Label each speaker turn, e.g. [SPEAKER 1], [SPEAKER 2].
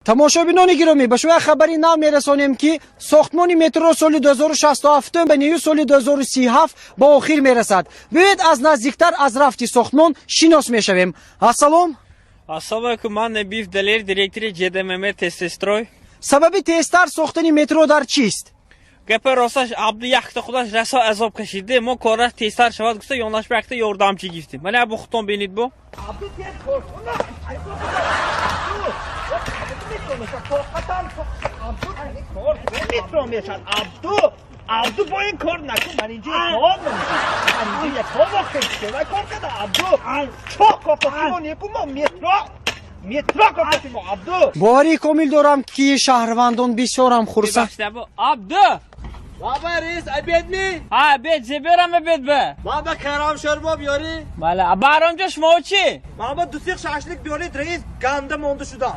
[SPEAKER 1] тамошобинони гиромӣ, ба шумо хабари нав мерасонем ки сохтмони метро соли 2067 ба ниҳои соли 2037 ба охир мерасад. биёед аз наздиктар аз рафти сохтмон шинос мешавем. ассалом.
[SPEAKER 2] Ассалому алайкум, ман Набиев Далер, директори ЖДММ Тестстрой.
[SPEAKER 1] сабаби тезтар сохтани метро дар чист?
[SPEAKER 2] Гапи росташ Абду яхта худаш расо азоб кашиде, мо кораш тезтар шавад гуфта ёнаш ба якта ёрдамчӣ гирифтем. Мана бу худтон бинед бо.
[SPEAKER 3] Abdü tez korkma. Abdü bu این کار نکن. من اینجا کار نمیکنم. من اینجا کار نمیکنم. من کار کردم. Abdü. Çok kapatımon yapma. Метро kapatım Abdü.
[SPEAKER 1] боварии комил дорам ки шаҳрвандон бисёрам хурсанд.
[SPEAKER 2] Бибахшда бо. Абду.
[SPEAKER 4] Baba reis abed mi?
[SPEAKER 2] Ha, bed zeberam bed be.
[SPEAKER 4] Baba karam şorba biyori.
[SPEAKER 2] Bala, baramca şmo chi?
[SPEAKER 4] Baba dusik şaşlık biyori reis ganda mondu şuda.